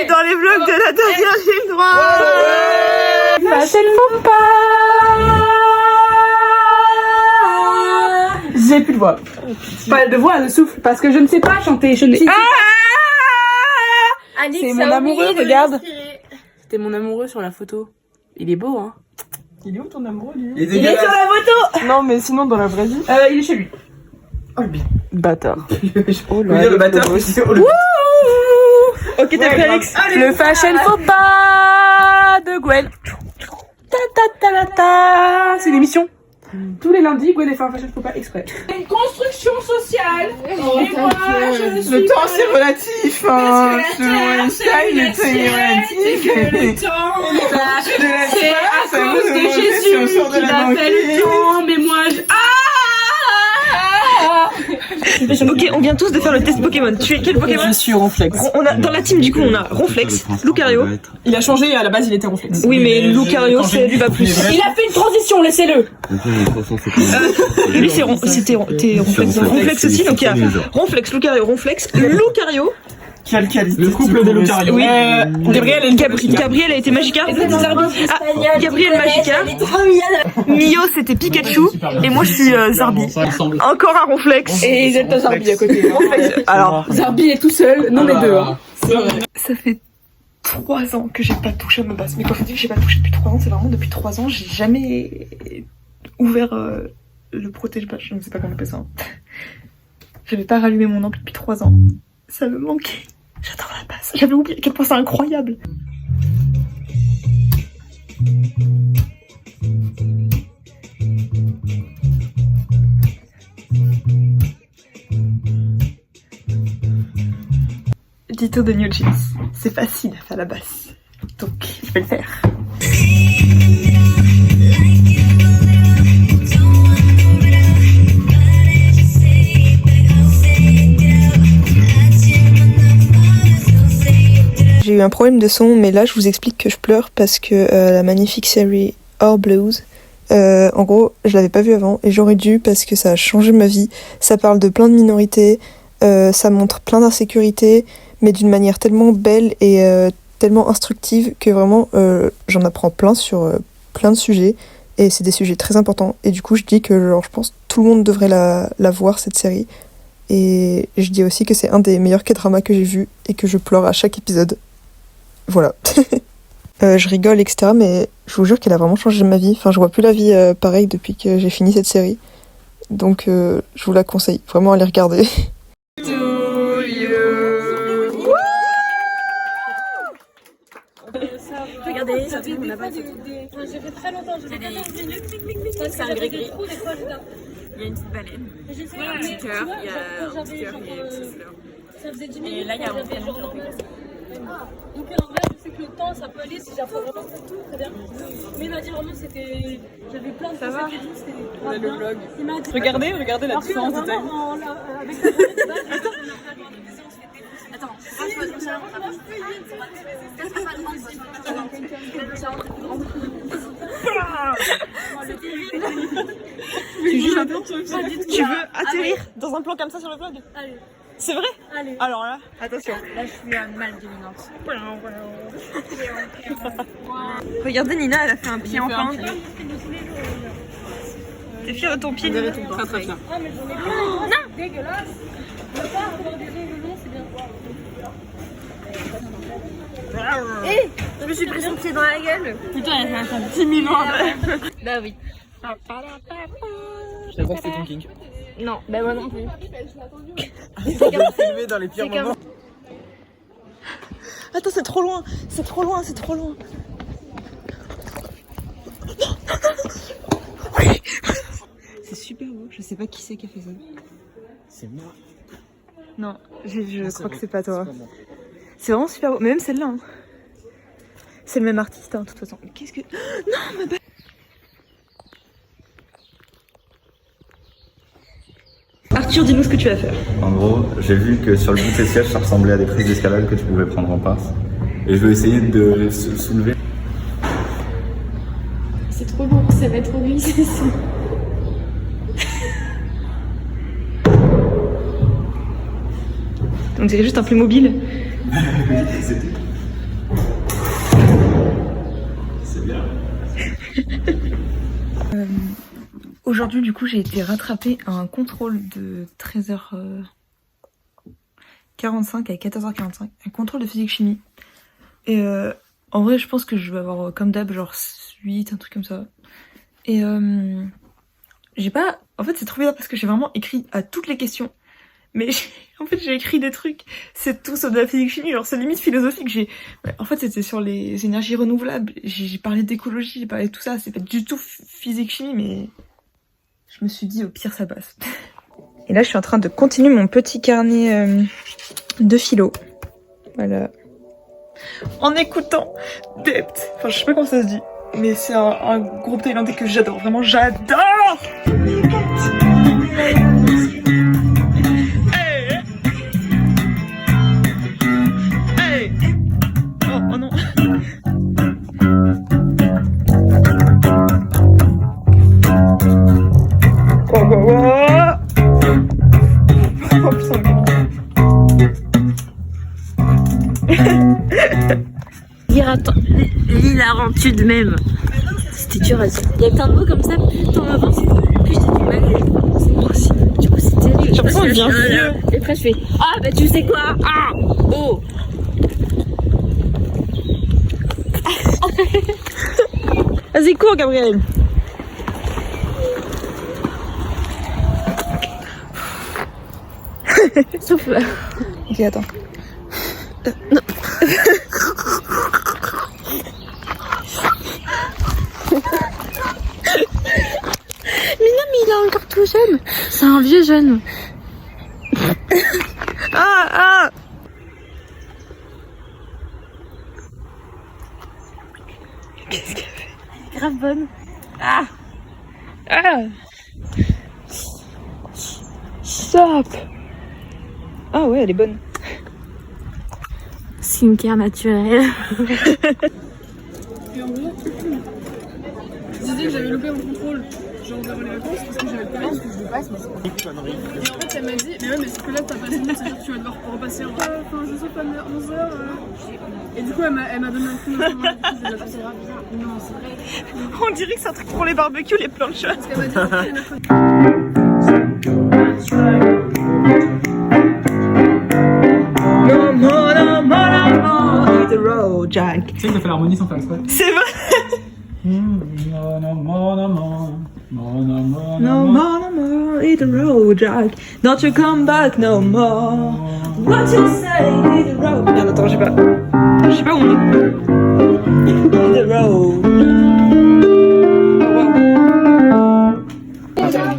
bienvenue dans les vlogs de la dernière ligne droite. Fashion faux pas. J'ai plus de voix. Pas de voix, de souffle, parce que je ne sais pas chanter. Je ne sais pas. C'est mon amoureux, regarde. C'était mon amoureux sur la photo. Il est beau, hein. Il est où ton amoureux, lui? Il est sur la photo. Non, mais sinon, dans la vraie vie. Il est chez lui. Oh, le bâtard. Oh là, le bâtard. Ok, t'es prêt, Alex? Le fashion faux pas de Gwen. Ta ta ta ta ta. C'est l'émission. Tous les lundis, Gwen fait un fashion faux pas exprès. Une construction sociale. Et moi, je suis le temps, c'est relatif. Hein. Selon Einstein, le temps est relatif. le temps, c'est à cause de Jésus qu'il appelle le temps. Mais moi, Ok, on vient tous de faire le test Pokémon. Tu es quel Pokémon? Je suis Ronflex. On a, dans la team, du coup, on a Ronflex, Lucario. il a changé, à la base, il était Ronflex. Oui, mais Lucario, c'est lui pas plus. Il a fait une transition, laissez-le. Lui, c'était Ronflex. Ronflex aussi, donc il y a Ronflex, Lucario, Ronflex, Lucario. Quelle qualité. Le couple de Lucario. Oui. Gabriel et Gabriel a été Magikarp. Ah, Gabriel Magikarp. Mio, c'était Pikachu. Et moi, je suis Zarbi. Encore un Ronflex. Et Zelda Zarbi à côté. Alors, Zarbi est tout seul, non les deux. Hein. ça fait 3 ans que j'ai pas touché à ma base. Mais quand je dis que j'ai pas touché depuis 3 ans, c'est vraiment depuis 3 ans, j'ai jamais ouvert le protège-bâche. Je ne sais pas comment on appelle ça. J'avais pas rallumé mon ampli depuis 3 ans. Ça me manquait. J'adore la base. J'avais oublié à quel point c'est incroyable. Dito de New Jeans. C'est facile à faire la basse. Donc, je vais le faire. J'ai eu un problème de son, mais là je vous explique que je pleure parce que la magnifique série Our Blues, en gros, je l'avais pas vue avant et j'aurais dû parce que ça a changé ma vie. Ça parle de plein de minorités, ça montre plein d'insécurités, mais d'une manière tellement belle et tellement instructive que vraiment j'en apprends plein sur plein de sujets et c'est des sujets très importants. Et du coup, je dis que genre, je pense que tout le monde devrait la voir cette série. Et je dis aussi que c'est un des meilleurs K-dramas que j'ai vu et que je pleure à chaque épisode. Voilà. Je rigole, etc. Mais je vous jure qu'elle a vraiment changé ma vie. Enfin, je vois plus la vie pareille depuis que j'ai fini cette série. Donc, je vous la conseille. Vraiment, allez regarder. Regardez, ça fait on a pas de... J'ai fait très longtemps, j'ai fait 14 minutes. Ça, c'est un gris-gris. Il y a une petite baleine, il y a un petit cœur, il y a un petit cœur et une petite fleur. Ça faisait 10 minutes. Et là, il y a un prénom. Donc, en vrai, je sais que le temps, ça peut aller si j'apprends vraiment tout, très bien. Mais il m'a dit vraiment, c'était. J'avais plein de choses à dire, c'était grave bien. vlog. Il m'a dit. Regardez la différence de taille. Avec la journée de base, Attends, Tu veux atterrir dans un plan comme ça sur le vlog? allez, C'est vrai? allez. Alors là, attention. là, je suis mal dominante. Regardez, Nina, elle a fait un pied en pente. T'es fière de ton pied, Nina? Très très bien. Ah, mais j'en ai plein. Non, dégueulasse. Ne pas avoir des ongles longs, c'est bien. Je me suis pris son pied dans la gueule. Putain, elle a fait 10 000 ans après. Bah oui. Je t'avoue que c'est ton king. Non, bah moi non plus. Filmé dans les pires moments. Attends, c'est trop loin. C'est trop loin, c'est trop loin. Oui. C'est super beau. Je sais pas qui c'est qui a fait ça. C'est moi. Non, je Ah, crois que vrai. c'est pas toi. C'est pas moi. C'est vraiment super beau. Mais même celle-là. Hein. C'est le même artiste, hein, de toute façon. Qu'est-ce que... Non, ma belle... Arthur, dis-nous ce que tu vas faire. En gros, j'ai vu que sur le bout de tes sièges, ça ressemblait à des prises d'escalade que tu pouvais prendre en pince. Et je vais essayer de se soulever. C'est trop lourd, ça va être horrible, c'est ça. On dirait juste un Playmobil. Aujourd'hui, du coup, j'ai été rattrapée à un contrôle de 13h45 à 14h45. Un contrôle de physique-chimie. Et en vrai, je pense que je vais avoir, comme d'hab, genre 8, un truc comme ça. Et j'ai pas... En fait, c'est trop bizarre parce que j'ai vraiment écrit à toutes les questions. Mais en fait, j'ai écrit des trucs, c'est tout sauf de la physique-chimie, genre c'est limite philosophique. En fait, c'était sur les énergies renouvelables. J'ai parlé d'écologie, j'ai parlé de tout ça. C'est pas du tout physique-chimie, mais je me suis dit, au pire, ça passe. Et là, je suis en train de continuer mon petit carnet de philo. Voilà. En écoutant Dept. Enfin, je sais pas comment ça se dit. Mais c'est un groupe thaïlandais que j'adore. Vraiment, j'adore! Hey! Hey! Oh non! Oh putain! L'hilarantude même. C'était dur à dire. Il y a plein de mots comme ça, plus t'en avances, plus j'ai du mal. C'est moi aussi. Du coup, c'est terrible. J'ai l'impression qu'il vient vieux. Et après, je fais ah, bah tu sais quoi? Ah, oh. Vas-y, cours, Gabriel. Souffle. Ok, attends. Non. Mais non, mais il est encore tout jeune. C'est un vieux jeune. Ah! Qu'est-ce qu'elle fait? Grave bonne. Ah! Stop! Ah ouais, elle est bonne. Skincare naturelle. Et en gros, je disais que j'avais loupé mon contrôle, genre vers les vacances, parce que j'avais pas parce que je le passe, mais c'est pas. Et en fait, elle m'a dit, mais ouais, mais c'est que là, t'as pas de limite, c'est-à-dire que tu vas devoir repasser enfin, je sais pas, 11h. Et du coup, elle m'a donné un coup de main, du coup, je l'ai passé rapide. Non, c'est vrai. On dirait que c'est un truc pour les barbecues, les planchas. Parce qu'elle m'a dit, No more, no more, no more, hit the road, Jack. Tu sais qu'il a fait l'harmonie sans faire exprès. C'est vrai. No more, No more, no more, hit the road, Jack. Don't you come back no more. What you say, hit the road. Merde, attends, je sais pas où on est. Hit the road.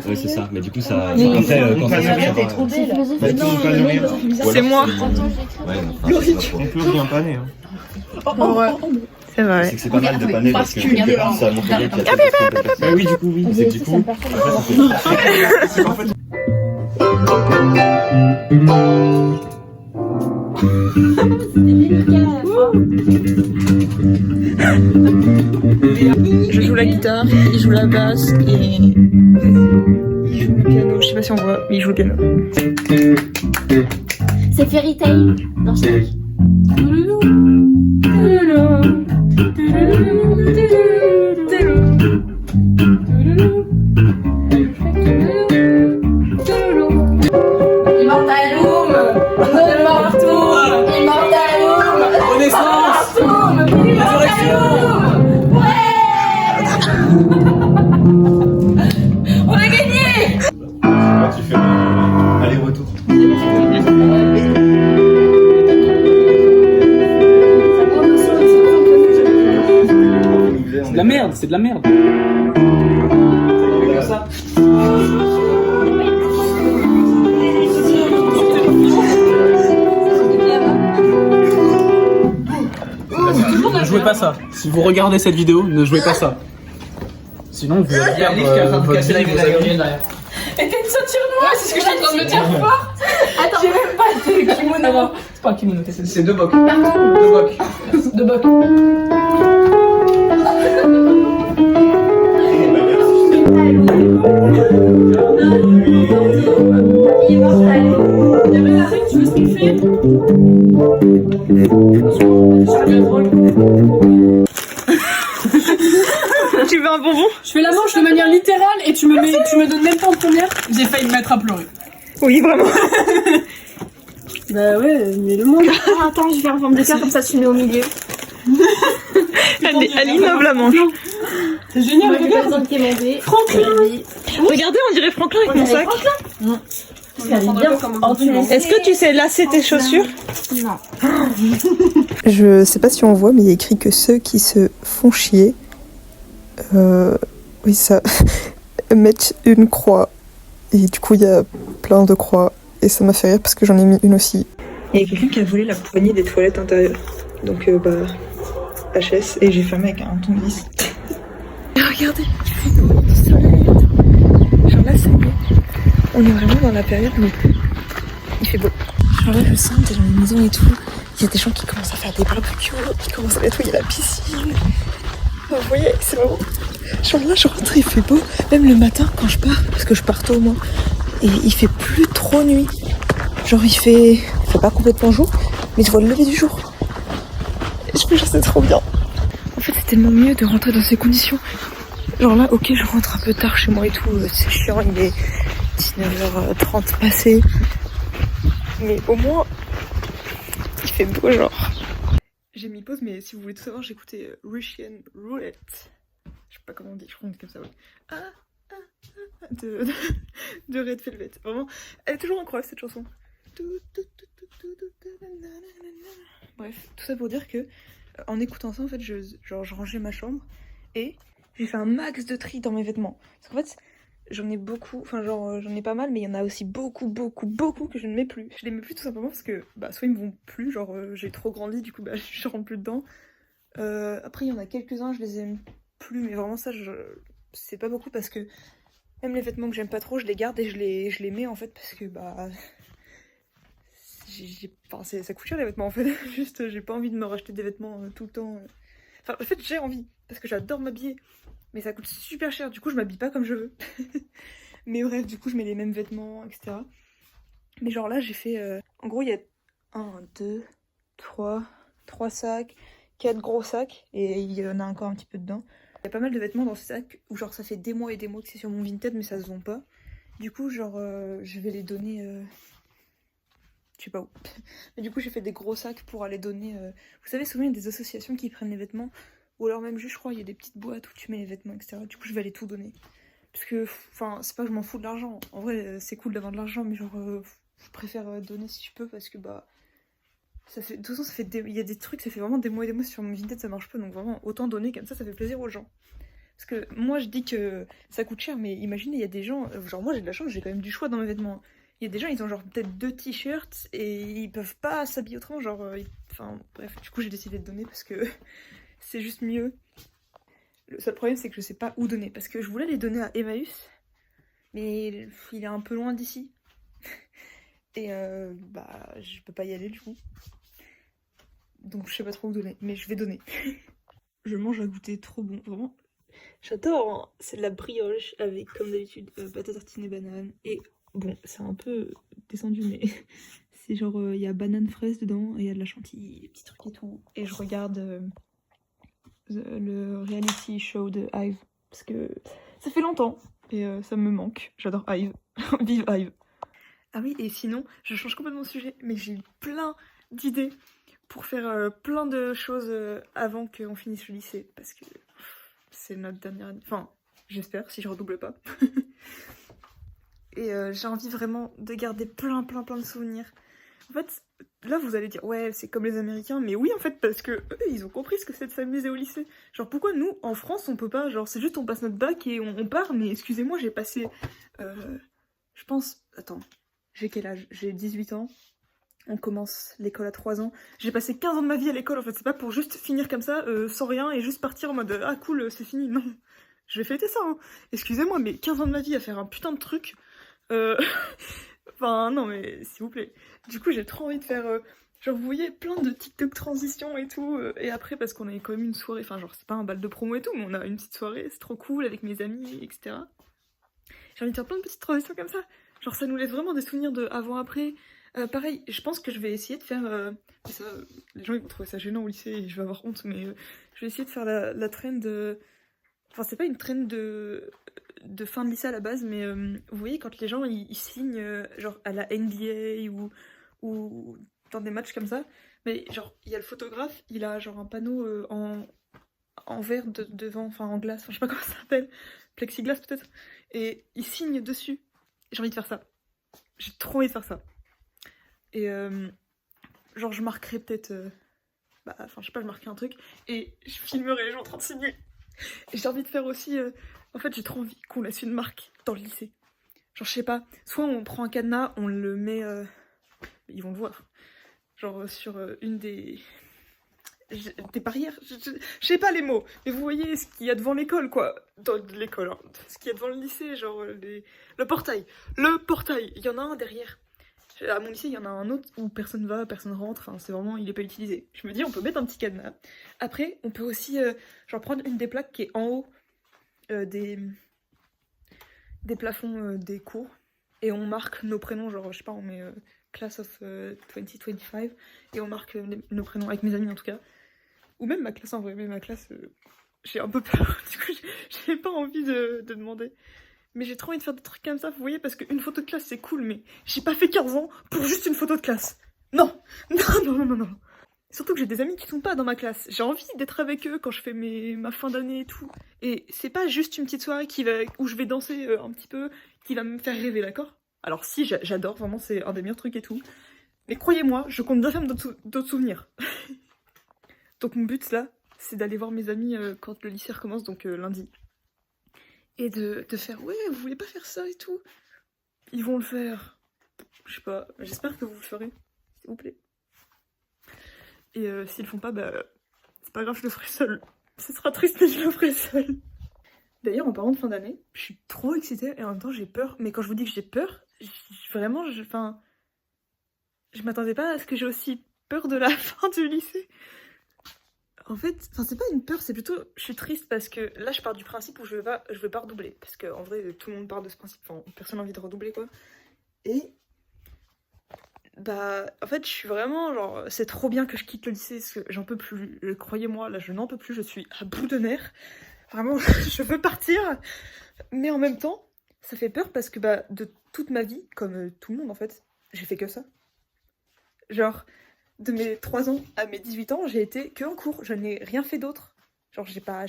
Oui, c'est ça. Mais du coup, ça. Après, quand ça C'est moi. On peut rien paner. C'est vrai. C'est que c'est pas mal de paner parce que quelque part, ça montre bien qu'il y a Oui, du coup, oui. C'est que du coup, C'est qu'en fait, Je joue la guitare, il joue la basse et il joue le piano. Je sais pas si on voit, mais il joue le piano. C'est Fairy Tail dans Shrek. tu fais un aller-retour. c'est de la merde, c'est de la merde. Ça. Ne jouez pas ça. Si vous regardez cette vidéo, ne jouez pas ça. Sinon, vous allez perdre votre vie, vos amis. Et t'as une ceinture noire, c'est ce que j'étais en train de me dire fort. Attends, j'ai même pas de kimono. C'est pas un kimono, C'est deux bocs. Deux bocs. De boc. Tu veux sniffer? Tu veux un bonbon? Je fais la manche de manière littérale et tu me donnes même pas en première. J'ai failli me mettre à pleurer. Oui, vraiment. Bah ouais, mais le monde. Ah, attends, je vais faire en forme de cœur, comme ça tu mets au milieu. Elle innove la manche. C'est génial, Moi, j'ai pas regarde. besoin de quémander. Franklin. Regardez, on dirait Franklin avec mon sac. Est-ce que tu sais lasser tes chaussures? Non. Je sais pas si on voit, mais il y a écrit que ceux qui se font chier, oui ça, mettent une croix. Et du coup il y a plein de croix. Et ça m'a fait rire parce que j'en ai mis une aussi. Il y a quelqu'un qui a volé la poignée des toilettes intérieures. Donc HS, et j'ai fermé avec un tournevis. Regardez, genre là ça y est, on est vraiment dans la période où il fait beau. Genre là je sens, t'es dans les maisons et tout, il y a des gens qui commencent à faire des barbecues, qui commencent à nettoyer la piscine. Vous voyez, c'est vraiment... Genre là je rentre, il fait beau, même le matin quand je pars, parce que je pars tôt moi, et il fait plus trop nuit. Genre il fait pas complètement jour, mais tu vois le lever du jour. Je me jure c'est trop bien. En fait c'est tellement mieux de rentrer dans ces conditions. Genre là ok je rentre un peu tard chez moi et tout, c'est chiant, il est 19h30 passé. Mais au moins il fait beau genre. J'ai mis pause mais si vous voulez tout savoir j'ai écouté Russian Roulette. Je sais pas comment on dit, je crois qu'on dit comme ça ouais. De Red Velvet. Vraiment, elle est toujours incroyable cette chanson. Bref, tout ça pour dire que en écoutant ça en fait je rangeais ma chambre et j'ai fait un max de tri dans mes vêtements. Parce qu'en fait j'en ai beaucoup, enfin genre j'en ai pas mal mais il y en a aussi beaucoup que je ne mets plus. Je les mets plus tout simplement parce que soit ils me vont plus, genre j'ai trop grandi du coup je rentre plus dedans. Après il y en a quelques-uns je les aime plus mais vraiment ça c'est pas beaucoup parce que même les vêtements que j'aime pas trop je les garde et je les mets en fait parce que ça coûte cher les vêtements en fait. Juste j'ai pas envie de me racheter des vêtements tout le temps. Enfin en fait j'ai envie parce que j'adore m'habiller mais ça coûte super cher du coup je m'habille pas comme je veux. Mais bref du coup je mets les mêmes vêtements etc. Mais genre là j'ai fait en gros il y a 1, 2, 3 sacs, 4 gros sacs et il y en a encore un petit peu dedans. Il y a pas mal de vêtements dans ce sac où genre ça fait des mois et des mois que c'est sur mon Vinted mais ça se vend pas. Du coup genre je vais les donner je sais pas où. Mais du coup j'ai fait des gros sacs pour aller donner vous savez souvent il y a des associations qui prennent les vêtements ou alors même juste je crois il y a des petites boîtes où tu mets les vêtements etc. Du coup je vais aller tout donner. Parce que enfin c'est pas que je m'en fous de l'argent. En vrai c'est cool d'avoir de l'argent mais genre je préfère donner si je peux parce que ça fait, de toute façon, il y a des trucs, ça fait vraiment des mois et des mois sur mon Vinted, ça marche pas, donc vraiment autant donner comme ça fait plaisir aux gens. Parce que moi je dis que ça coûte cher, mais imaginez, il y a des gens, genre moi j'ai de la chance, j'ai quand même du choix dans mes vêtements. Il y a des gens, ils ont genre peut-être 2 t-shirts et ils peuvent pas s'habiller autrement, genre, enfin bref, du coup j'ai décidé de donner parce que c'est juste mieux. Le seul problème c'est que je sais pas où donner, parce que je voulais les donner à Emmaüs, mais il est un peu loin d'ici. Et je peux pas y aller du coup. Donc je sais pas trop où donner, mais je vais donner. Je mange à goûter, trop bon, vraiment. J'adore, hein. C'est de la brioche avec, comme d'habitude, pâte tartine et banane. Et bon, c'est un peu descendu, mais c'est genre, il y a banane fraise dedans, et il y a de la chantilly, des petits trucs et tout. Et je regarde le reality show de Hive, parce que ça fait longtemps, et ça me manque. J'adore Hive. Vive Hive. Ah oui, et sinon, je change complètement de sujet, mais j'ai eu plein d'idées pour faire plein de choses avant qu'on finisse le lycée, parce que c'est notre dernière année. Enfin, j'espère, si je redouble pas. Et j'ai envie vraiment de garder plein de souvenirs. En fait, là vous allez dire, ouais, c'est comme les Américains, mais oui en fait, parce que eux, ils ont compris ce que c'est de s'amuser au lycée. Genre pourquoi nous, en France, on peut pas, genre c'est juste on passe notre bac et on part, mais excusez-moi, j'ai passé, je pense, attends, j'ai quel âge? J'ai 18 ans. On commence l'école à 3 ans. J'ai passé 15 ans de ma vie à l'école, en fait, c'est pas pour juste finir comme ça, sans rien, et juste partir en mode ah cool, c'est fini, non. Je vais fêter ça, hein. Excusez-moi, mais 15 ans de ma vie à faire un putain de truc. Enfin, non, mais s'il vous plaît. Du coup, j'ai trop envie de faire, genre, vous voyez, plein de TikTok transitions et tout, et après, parce qu'on a quand même une soirée, enfin, genre, c'est pas un bal de promo et tout, mais on a une petite soirée, c'est trop cool, avec mes amis, etc. J'ai envie de faire plein de petites transitions comme ça. Genre, ça nous laisse vraiment des souvenirs de avant-après. Pareil, je pense que je vais essayer de faire... et ça, les gens ils vont trouver ça gênant au lycée et je vais avoir honte, mais je vais essayer de faire la trend... Enfin, c'est pas une trend de fin de lycée à la base, mais vous voyez, quand les gens ils signent genre à la NBA ou dans des matchs comme ça, mais genre, il y a le photographe, il a genre un panneau en verre devant, enfin en glace, enfin, je sais pas comment ça s'appelle, plexiglas peut-être, et il signe dessus. J'ai envie de faire ça. J'ai trop envie de faire ça. Et genre, je marquerai peut-être... enfin, je sais pas, je marquerai un truc, et je filmerai les gens en train de signer. Et j'ai envie de faire aussi... en fait, j'ai trop envie qu'on laisse une marque dans le lycée. Genre, je sais pas, soit on prend un cadenas, on le met... ils vont le voir. Genre, sur une des barrières, je sais pas les mots, mais vous voyez ce qu'il y a devant l'école, quoi. Dans l'école, hein. Ce qu'il y a devant le lycée, genre le portail. Le portail, il y en a un derrière. À mon lycée, il y en a un autre où personne va, personne rentre, enfin, c'est vraiment, il est pas utilisé. Je me dis, on peut mettre un petit cadenas. Après, on peut aussi, genre, prendre une des plaques qui est en haut des plafonds des cours, et on marque nos prénoms, genre, je sais pas, on met Class of 2025, et on marque nos prénoms, avec mes amis en tout cas. Ou même ma classe en vrai, mais ma classe, j'ai un peu peur, du coup j'ai pas envie de demander. Mais j'ai trop envie de faire des trucs comme ça, vous voyez, parce qu'une photo de classe c'est cool, mais j'ai pas fait 15 ans pour juste une photo de classe. Non. Surtout que j'ai des amis qui sont pas dans ma classe. J'ai envie d'être avec eux quand je fais ma fin d'année et tout. Et c'est pas juste une petite soirée où je vais danser un petit peu, qui va me faire rêver, d'accord? Alors si, j'adore, vraiment, c'est un des meilleurs trucs et tout. Mais croyez-moi, je compte bien faire d'autres souvenirs. Donc mon but là, c'est d'aller voir mes amis quand le lycée recommence, donc lundi. Et de faire, ouais, vous voulez pas faire ça et tout? Ils vont le faire. Je sais pas, j'espère que vous le ferez, s'il vous plaît. Et s'ils le font pas, c'est pas grave, je le ferai seule. Ce sera triste, mais je le ferai seule. D'ailleurs, en parlant de fin d'année, je suis trop excitée et en même temps j'ai peur. Mais quand je vous dis que j'ai peur, vraiment, je m'attendais pas à ce que j'ai aussi peur de la fin du lycée. En fait, c'est pas une peur, c'est plutôt, je suis triste parce que là je pars du principe où je vais pas redoubler. Parce qu'en vrai, tout le monde part de ce principe, enfin, personne n'a envie de redoubler quoi. Et en fait, je suis vraiment genre, c'est trop bien que je quitte le lycée parce que j'en peux plus. Croyez-moi, là je n'en peux plus, je suis à bout de nerfs. Vraiment, je veux partir. Mais en même temps, ça fait peur parce que de toute ma vie, comme tout le monde en fait, j'ai fait que ça. Genre, de mes 3 ans à mes 18 ans, j'ai été que en cours, je n'ai rien fait d'autre. Genre, j'ai pas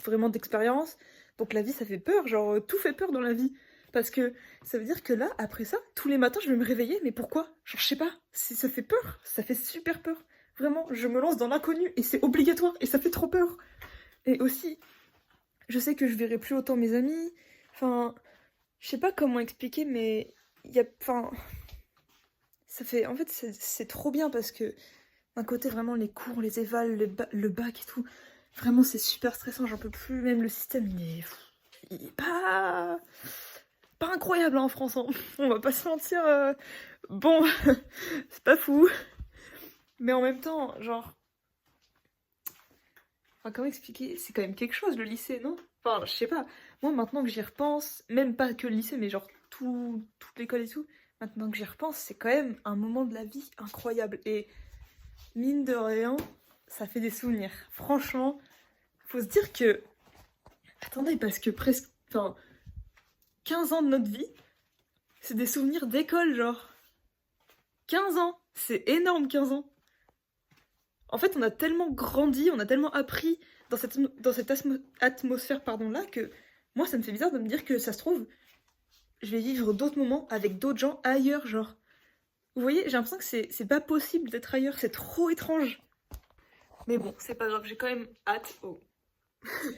vraiment d'expérience. Donc la vie, ça fait peur, genre, tout fait peur dans la vie. Parce que ça veut dire que là, après ça, tous les matins, je vais me réveiller, mais pourquoi? Genre, je sais pas, ça fait peur, ça fait super peur. Vraiment, je me lance dans l'inconnu, et c'est obligatoire, et ça fait trop peur. Et aussi, je sais que je verrai plus autant mes amis, enfin, je sais pas comment expliquer, mais ça fait, en fait, c'est trop bien parce que d'un côté, vraiment, les cours, les évals, le bac et tout, vraiment, c'est super stressant, j'en peux plus. Même le système, il est pas incroyable hein, en France, hein. On va pas se mentir. Bon, c'est pas fou. Mais en même temps, genre... Enfin, comment expliquer? C'est quand même quelque chose, le lycée, non? Enfin, je sais pas. Moi, maintenant que j'y repense, même pas que le lycée, mais genre toute l'école et tout, maintenant que j'y repense, c'est quand même un moment de la vie incroyable. Et mine de rien, ça fait des souvenirs. Franchement, faut se dire que... Attendez, parce que presque... Enfin, 15 ans de notre vie, c'est des souvenirs d'école, genre. 15 ans, c'est énorme, 15 ans. En fait, on a tellement grandi, on a tellement appris dans cette atmosphère là que moi, ça me fait bizarre de me dire que ça se trouve, je vais vivre d'autres moments avec d'autres gens ailleurs, genre. Vous voyez, j'ai l'impression que c'est pas possible d'être ailleurs, c'est trop étrange. Mais bon, c'est pas grave, j'ai quand même hâte. Oh.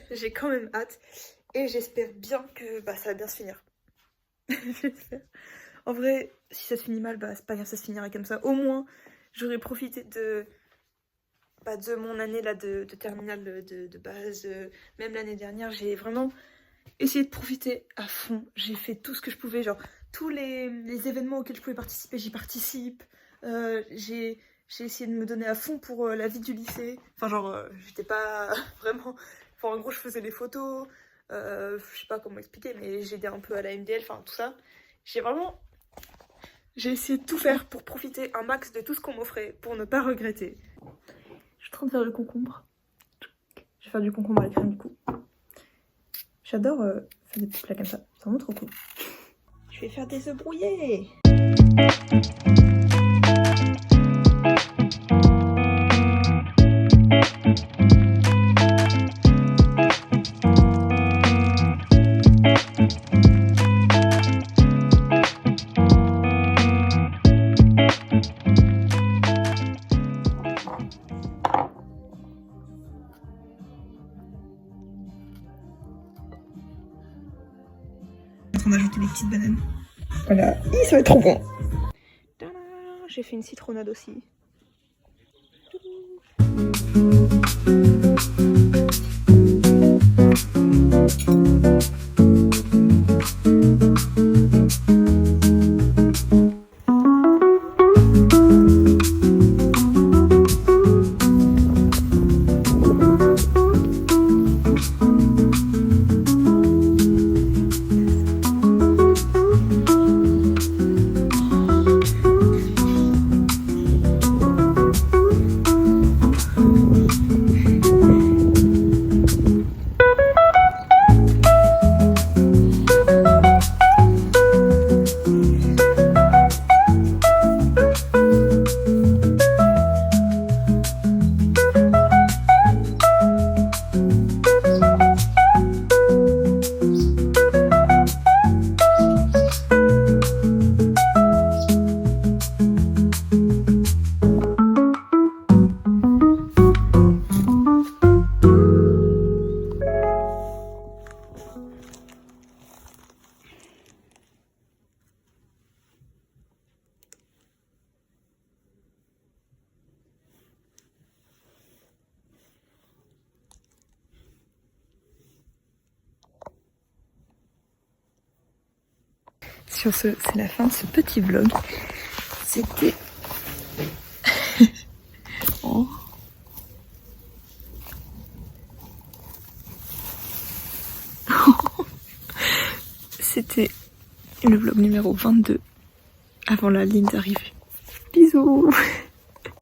J'ai quand même hâte. Et j'espère bien que ça va bien se finir. J'espère. En vrai, si ça se finit mal, c'est pas grave, ça se finira comme ça. Au moins, j'aurais profité de mon année là de terminale de base. Même l'année dernière, j'ai vraiment essayé de profiter à fond. J'ai fait tout ce que je pouvais, genre tous les événements auxquels je pouvais participer, j'y participe. J'ai essayé de me donner à fond pour la vie du lycée. Enfin genre, j'étais pas vraiment... Enfin en gros, je faisais des photos. Je sais pas comment expliquer, mais j'ai aidé un peu à la MDL, enfin tout ça. J'ai vraiment J'ai essayé de tout faire pour profiter un max de tout ce qu'on m'offrait, pour ne pas regretter. Je suis en train de faire du concombre. Je vais faire du concombre à la crème du coup. J'adore faire des petits plats comme ça, c'est vraiment trop cool. Je vais faire des œufs brouillés. On a ajouté des petites bananes. Voilà, ça va être trop bon. J'ai fait une citronnade aussi. Sur ce, c'est la fin de ce petit vlog. C'était... oh. C'était le vlog numéro 22 avant la ligne d'arrivée. Bisous.